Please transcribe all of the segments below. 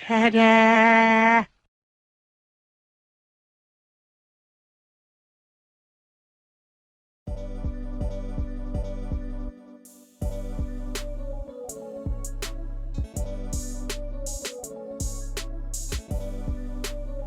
Ta-da!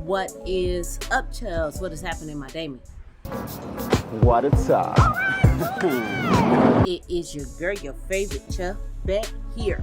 What is up, Chubbs? What is happening, my Damon? What it's up? It is your girl, your favorite Chubbette here.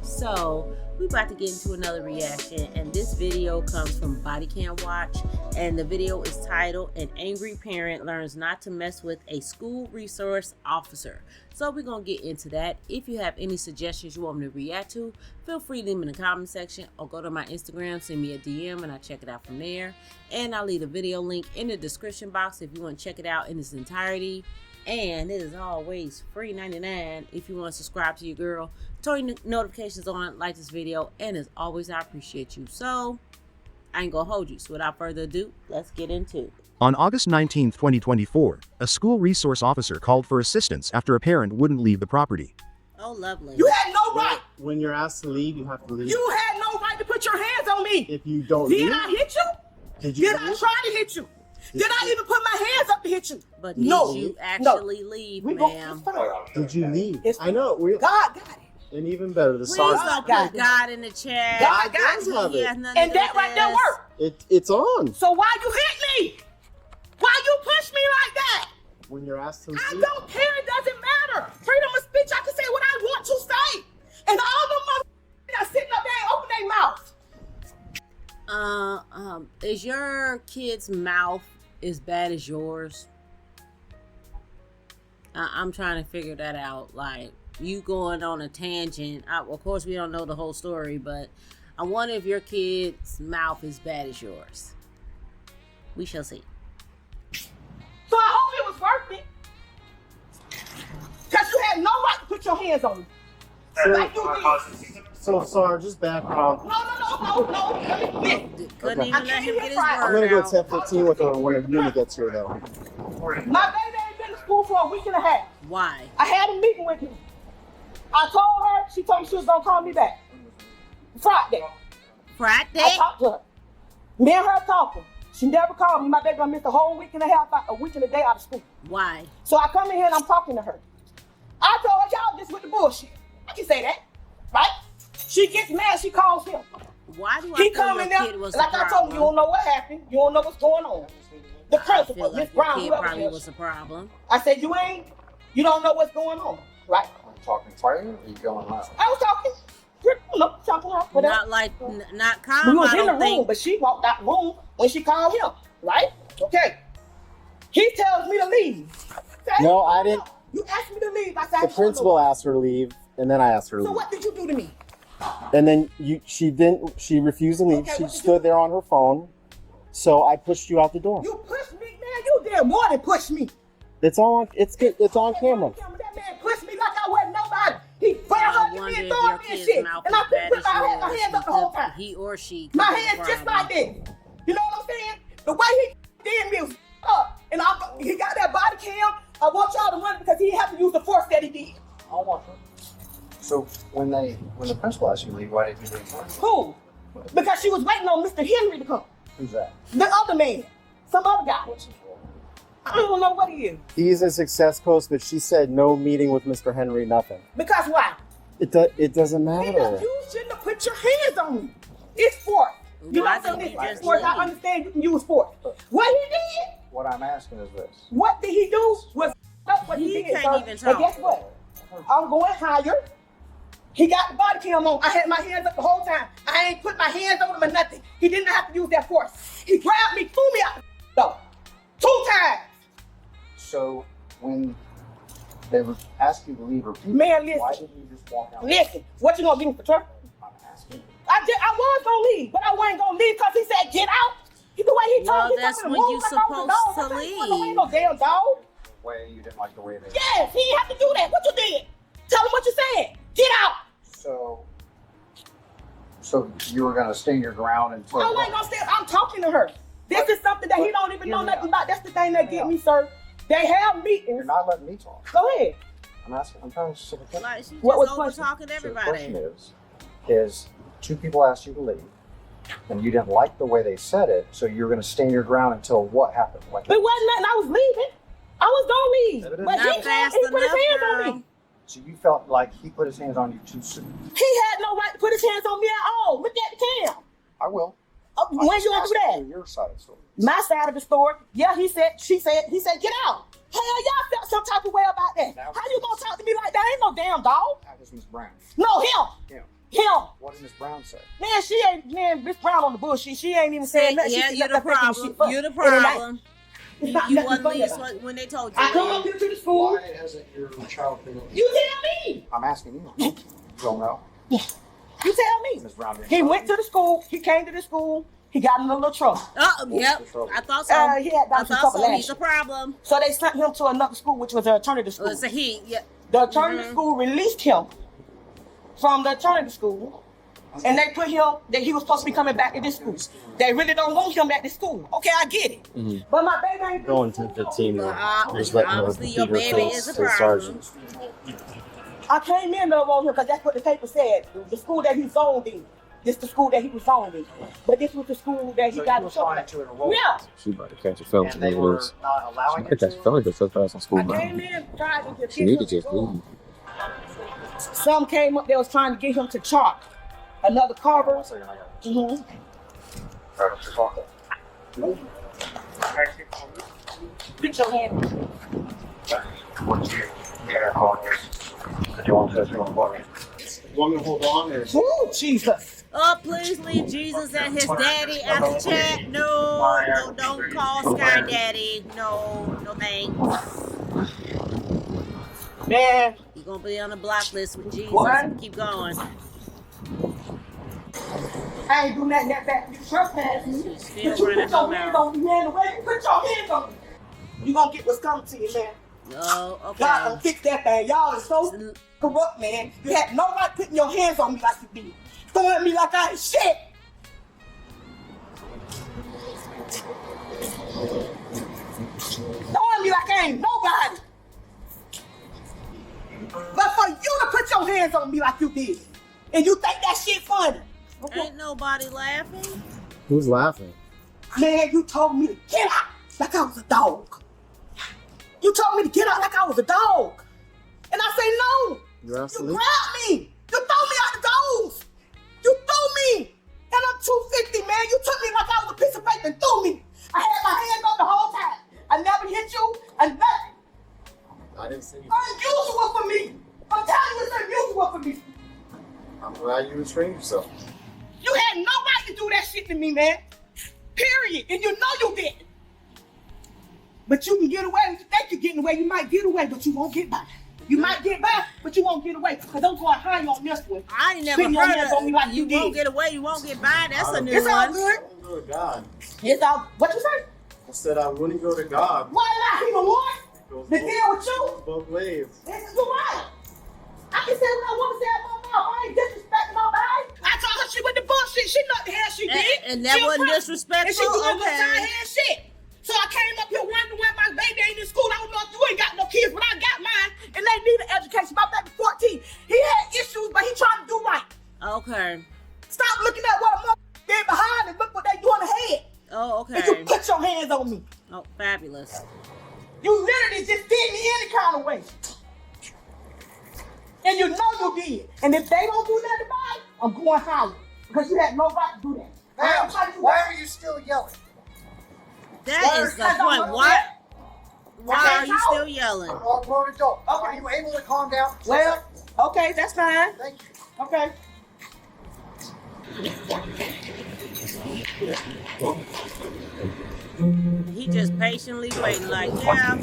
So we about to get into another reaction, and this video comes from Body Cam Watch, and the video is titled "An Angry Parent Learns Not to Mess with a School Resource Officer." So we're gonna get into that. If you have any suggestions you want me to react to, feel free to leave them in the comment section or go to my Instagram, send me a DM, and I'll check it out from there. And I'll leave the video link in the description box if you want to check it out in its entirety. And it is always free 99 if you want to subscribe to your girl, turn your notifications on, like this video, and as always, I appreciate you. So I ain't gonna hold you. So without further ado, let's get into it. On August 19, 2024, a school resource officer called for assistance after a parent wouldn't leave the property. Oh, lovely. You had no right. When you're asked to leave, you have to leave. You had no right to put your hands on me. If you don't Did leave, I hit you? Did I try to hit you? Did I even put my hands up to hit you? But did you actually leave, ma'am? Did you leave? It's I know. God got it. And even better, the Please song. don't put God in the chat. God got does have He it. has nothing to And do that with right there this. worked. It's on. So why you hit me? Why you push me like that? When you're asked to I leave. don't care. It doesn't matter. Freedom of speech. I can say what I want to say. And all the motherfuckers are sitting up there and open their mouth. Is your kid's mouth as bad as yours? I'm trying to figure that out. Like, you going on a tangent. Of course, we don't know the whole story, but I wonder if your kid's mouth is bad as yours. We shall see. So I hope it was worth it. Because you had no right to put your hands on me. Like you did. So, sorry, just background. No. Let me listen. Couldn't Okay. even let him get his I'm word going to go out. 10:15 with her when Uni gets here, though. My baby ain't been to school for a week and a half. Why? I had a meeting with him. I told her, she told me she was going to call me back. Friday. I talked to her. Me and her talking. She never called me. My baby gonna miss a whole week and a half, a week and a day out of school. Why? So I come in here and I'm talking to her. I told her, y'all just with the bullshit. I can say that, right? She gets mad, she calls him. Why do I He feel come in your there, kid was like the I told him, you don't know what happened. You don't know what's going on. The I feel principal, Miss like your Brown, kid whoever probably it was is. a problem. I said, you don't know what's going on, right? Are you talking fire or are you going loud? I was talking, talking to her. Whatever. Not like, not We calm, was I in the don't room, think. but she walked out the room when she called him, right? Okay. He tells me to leave. Say, No, I didn't. You asked me to leave. I said, The principal asked her to leave, and then I asked her to So leave. what did you do to me? And then she refused to leave. Okay, She what did stood there on her phone. So I pushed you out the door. You pushed me, man. You did more than push me. It's on. It's on camera. That man pushed me like I wasn't nobody. He fell I up to wonder me if and your threw me and kid's shit. mouth And is I couldn't bad put as my yours hands up the whole time. because he or she My could be hands the just like problem. this. You know what I'm saying? The way he did me was up. And he got that body cam. I want y'all to run it because he didn't have to use the force that he did. I'll watch it. So when the principal asked you to leave, why didn't you leave first? Who? Because she was waiting on Mr. Henry to come. Who's that? The other man. Some other guy. What's his role? I don't know what he is. He's a success coach, but she said no meeting with Mr. Henry, nothing. Because why? It doesn't Because matter. you shouldn't have put your hands on me. It's force. You Why know something? didn't you It's just force. I leave? understand you can use force. What he did, What I'm asking is this. what did he do was up what he He did. can't sir. even And talk. guess what? I'm going higher. He got the body cam on. I had my hands up the whole time. I ain't put my hands on him or nothing. He didn't have to use that force. He grabbed me, threw me out the door. 2 times. So when they were asking you to leave repeatedly, Man, listen. why didn't you just walk out? Listen, what you gonna give me for trouble? I'm asking you. I was gonna leave, but I wasn't gonna leave because he said get out. The way he Well, told me that's something when to you move like I was a supposed dog. to I said, "Well, leave." ain't no damn dog. The way you didn't like the way they. Yes, he didn't have to do that. What you did? Tell him what you said. Get out. So you were gonna stand your ground until. I ain't gonna stand. I'm talking to her. This is something that he don't even know nothing about. That's the thing that get me, sir. They have You're meetings. not letting me talk. Go ahead. I'm asking. I'm trying to simple question. Like, she just What was over question? talking So the everybody. question is 2 people asked you to leave. and you didn't like the way they said it, so you're going to stand your ground until what happened? Like, But it wasn't nothing. I was leaving. I was gonna leave. Evidently. But Not he fast put his enough, hands on girl. me. so you felt like he put his hands on you too soon. He had no right to put his hands on me at all. Look at the cam. I will. When you gonna do that? Your side of the story. My side of the story. Yeah, he said, get out. Hell, y'all felt some type of way about that. Now- How you gonna talk to me like that? Ain't no damn dog. That was Miss Brown. No, him. Him. What did Miss Brown say? Man, Miss Brown on the bullshit. She ain't even saying nothing. Yeah, She you just the up there making problem. shit You the up. And problem. it's not You nothing wasn't funny least about it. when they told you. I come up here to the school. Why hasn't your child been? You tell me. I'm asking you. You don't know. You tell me. Miss Brown didn't He tell went you. to the school. He came to the school. He got in a little trouble. Oh, yep. I thought so. He had I done some thought trouble so. last He's a year. problem. So they sent him to another school, which was an alternative school. It's a he. Yeah. The alternative school released him from the alternative school, and they put him that he was supposed to be coming back to this school. They really don't want him at this school. Okay, I get it. But my baby ain't Going 10-15. Just letting her Obviously, your beat her baby face is a to the problem. sergeant. I came in to on him because that's what the paper said. The school that he zoned in. This the school that he was zoned in. But this was the school that he So got you in trouble responded at. to an enrollment. Yeah. She about to catch a felony. And they were not allowing She could catch a felony because so fast on school I ground. came in trying to get She him need to to just school. leave. Some came up, they was trying to get him to chalk. Another carver. One second, I got it. Mm-hmm. All right, let's talk then. Put your hand. Want me to hold on? Or? Ooh, Jesus. Oh, please leave Jesus and his daddy at the chat. No, don't call Sky Daddy. No, thanks. Man, You're gonna be on the block list with Jesus. What? Keep going. I ain't do nothing that bad. You trespass me. She's still But you running put your her hands mouth. on me, man. The way you put your hands on me, you gonna get what's coming to you, man. Oh, God okay. gonna fix that thing. Y'all is so corrupt, man. You had no right putting your hands on me like you did. Throwing at me like I ain't shit. Throwing me like I ain't nobody. But for you to put your hands on me like you did, and you think that shit funny. Ain't nobody laughing. Who's laughing? Man, you told me to get out like I was a dog. You told me to get out like I was a dog. And I say no. You're You absolutely. grabbed me. You threw me out the doors. You threw me. And I'm 250, man. You took me like I was a piece of paper and threw me. I had my hands up the whole time. I never hit you. I nothing. I didn't see you. Unusual for me. I'm telling you, it's unusual for me. I'm glad you restrained yourself. You had no right to do that shit to me, man. Period. And you know you did. But you can get away. You think you're getting away. You might get away, but you won't get by. You might get by, but you won't get away. Because I'm going high on this one. I ain't never Spin your heard hands of on me like you won't did. get away, you won't get by. That's a new It's all one. good. I wouldn't go to God. It's all, what you say? I said I wouldn't go to God. Why not? He the one It goes to deal with you. both ways. This is the right. I can say what I want to say about my mom. I ain't disrespecting nobody. I told her she went to bullshit. She know what the hell she did. And that She wasn't was- disrespectful? And she doing Okay. okay. Hand shit. So I came up here wondering why my baby ain't in school. I don't know if you ain't got no kids, but I got mine, and they need an education. My baby 14. He had issues, but he trying to do right. Okay. Stop looking at what a mother did behind and look what they doing ahead. Oh, And you okay. put your hands on me. Oh, fabulous. You literally just did me any kind of way. And you know you did. And if they don't do nothing about it, I'm going higher. Because you had no right to do that. Ma'am, why are you still yelling? That is the point. Why are you still yelling? I'm a grown adult. Are you able to calm down? Well, okay, that's fine. Thank you. Okay. He just patiently waiting like, yeah.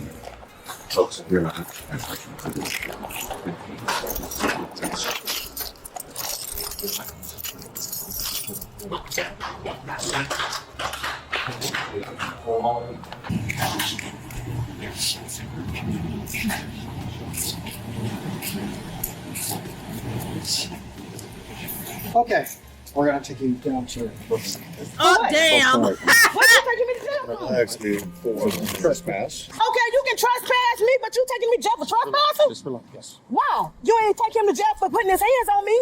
Okay, we're gonna take you down to Oh, damn. What you taking me to jail for? Actually, for trespass. Okay, you can trespass me, but you taking me to jail for trespassing? Just relax. Yes. Wow. You ain't take him to jail for putting his hands on me?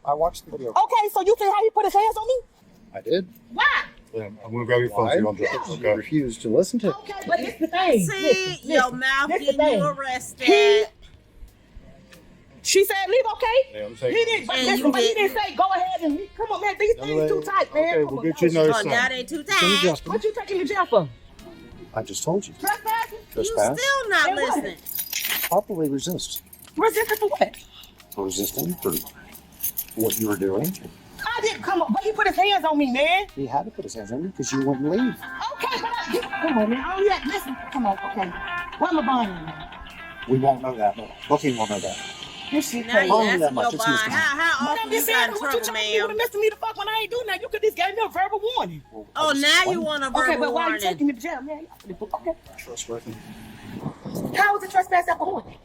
I watched the video. Okay, so you see how he put his hands on me? I did. Why? I'm gonna grab your phone Why? so you don't drop it. You Okay. refused to listen to. Okay, but it's the thing. See, your mouth Listen, getting you arrested. She said leave, okay? Yeah, I'm He saying. didn't, but, And listen, you but he didn't. didn't say go ahead and leave. Come on, man. These things too tight, man. Okay, Come we'll on, get you no. another Oh, now sign. they too Can you tight. just- What you taking to jail for? I just told you. Trespassing? You Trespass. still not And what? listening. Probably resist. Resisting for what? For resisting for what you were doing. I didn't come up, but he put his hands on me, man. He had to put his hands on you because you wouldn't leave. Okay, but come on, man. Oh, yeah, listen. Come on, okay. What am I buying? We won't know that. No. Booking won't know that. This shit Now crazy. you Only asking that much, your it's bond. misdemeanor. How But often I'm you just got saying, in what you trouble, trying to do with ma'am? Mr. Me the fuck when I ain't doing that? You could just gave me a verbal warning. Well, Oh, I just now you explained. want a Okay, verbal but why are you warning. taking me to jail, man? Okay. Trustworthy. How is it trespass after warning?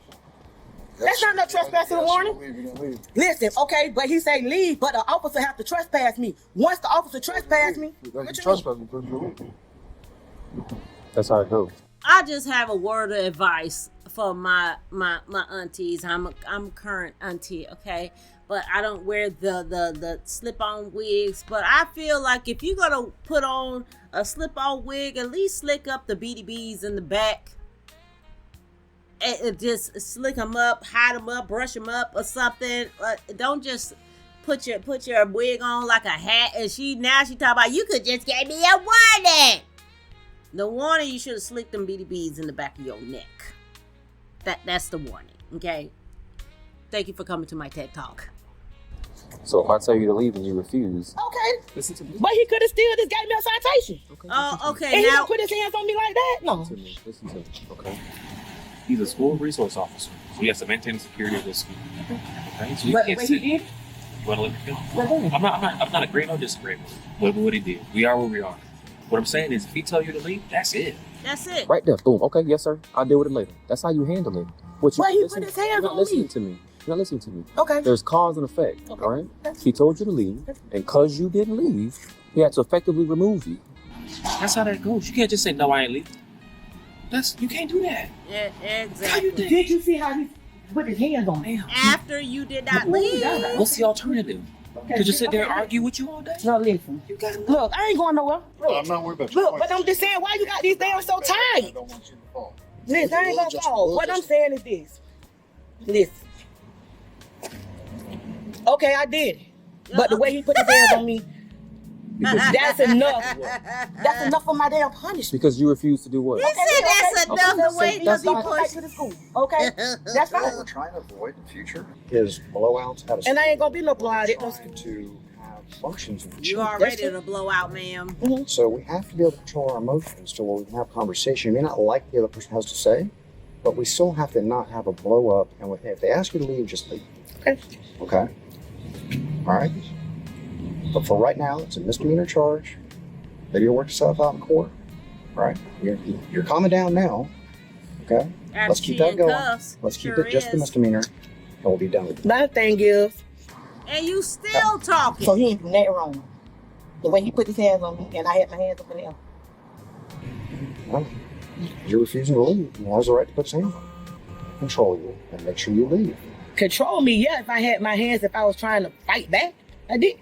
That's not no trespassing warning. Listen, okay, but he say leave, but the officer have to trespass me. Once the officer trespass me, what you mean? That's how it goes. I just have a word of advice for my aunties. I'm current auntie, okay? But I don't wear the slip-on wigs. But I feel like if you're gonna put on a slip-on wig, at least slick up the BDBs in the back. And just slick them up, hide them up, brush them up or something. Don't just put your wig on like a hat. And she talking about you could just give me a warning. The warning, you should have slicked them BDBs in the back of your neck. That's the warning, okay? Thank you for coming to my TED Talk. So if I tell you to leave and you refuse, Okay, listen to me. but he could have still just gave me a citation. Oh, okay. And he Now, don't put his hands on me like that? No. Listen to me. Listen to me. Okay. He's a school resource officer, so he has to maintain the security of this school. Okay? So you But can't he sit. did? You want to let me go? Well, go ahead. I'm not agreeing or disagreeing with what he did. We are where we are. What I'm saying is, if he tell you to leave, that's it. that's it. Right there. Boom. Okay. Yes, sir. I'll deal with it later. That's how you handle it. What you Why he listen- put his hands You're not on listening me? to me. You're not listening to me. Okay. There's cause and effect. Okay. All right. He told you to leave, and cause you didn't leave, he had to effectively remove you. That's how that goes. You can't just say no, I ain't leaving. You can't do that. Yeah, How you exactly. think? Did you see how he put his hands on me? After you did not leave. What's the alternative? Okay. To just sit there and argue with you all day? No, listen. You gotta Look, I ain't going nowhere. I'm not worried about your Look, but I'm just saying, why you got these damn so I tight? don't want you to fall. Listen, I ain't gonna fall. What I'm saying is this. Listen. Okay, I did it. But the way he put his hands on me, that's enough. That's enough for my damn punishment. Because you refused to do what? He said that's okay. enough the way That's he not- Go back pushed. to the school, okay? That's What fine. we're trying to avoid in the future is blowouts out of And I ain't gonna be no blowout. We're trying to have functions in the You school. are ready to blow out, ma'am. So we have to be able to control our emotions to where we can have conversation. You may not like what the other person has to say, but we still have to not have a blow up. And if they ask you to leave, just leave. Okay. Okay? All right? But for right now, it's a misdemeanor charge. Maybe you'll work yourself out in court. All right? You're calming down now. Okay? Let's keep that going. Let's keep it just the misdemeanor, and we'll be done with it. My thing is, And you still talking. so he ain't do nothing wrong. The way he put his hands on me, and I had my hands up in the air. Well, you're refusing to leave. He has the right to put his hands on you, control you, and make sure you leave. Control me, yeah, if I had my hands, if I was trying to fight back. I did.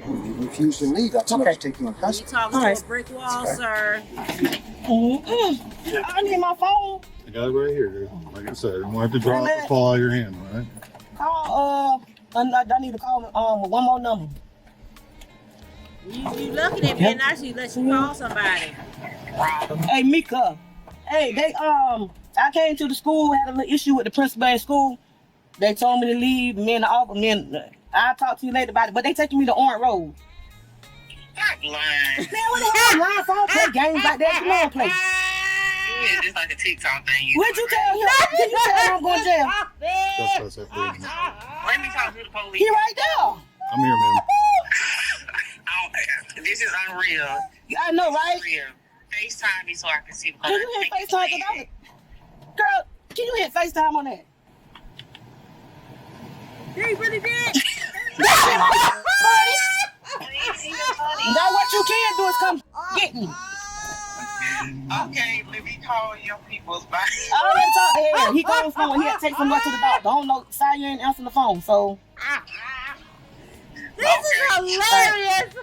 You refuse to leave. That's enough to take you in You custody. talking All to right. a brick wall, sir. I need my phone. I got it right here. Like I said, I don't want it to drop or fall out of your hand, all right? I need to call one more number. You lucky they didn't actually let you call somebody. Hey, Mika. Hey, I came to the school, had a little issue with the principal at school. They told me to leave. Me and the officer, I'll talk to you later about it. But they taking me to Orange Road. Stop lying. Man, what the hell? Lying for? I don't play games like that. Come on, play. Yeah, just like a TikTok thing. What'd you tell him? Did you tell him I'm going to jail? That's what I said. Let me talk to the police. He right there. I'm here, man. This is unreal. I know, right? Unreal. FaceTime me so I can see. Can you hit FaceTime? Girl, can you hit FaceTime on that? He really did. Now what you can do is come get me. Okay, let me call your people's body. I already talked to him. He called his phone. He had to take some to the doctor. I don't know. Sorry, you ain't answering the phone. So This is hilarious.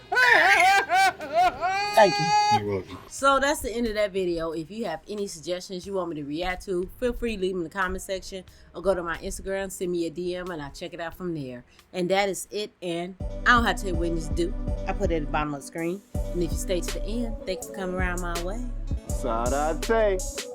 Thank you. You're welcome. So that's the end of that video. If you have any suggestions you want me to react to, feel free to leave them in the comment section or go to my Instagram, send me a DM, and I'll check it out from there. And that is it. And I don't have to tell you what you need to do. I put it at the bottom of the screen. And if you stay to the end, thanks for coming around my way. Sarate.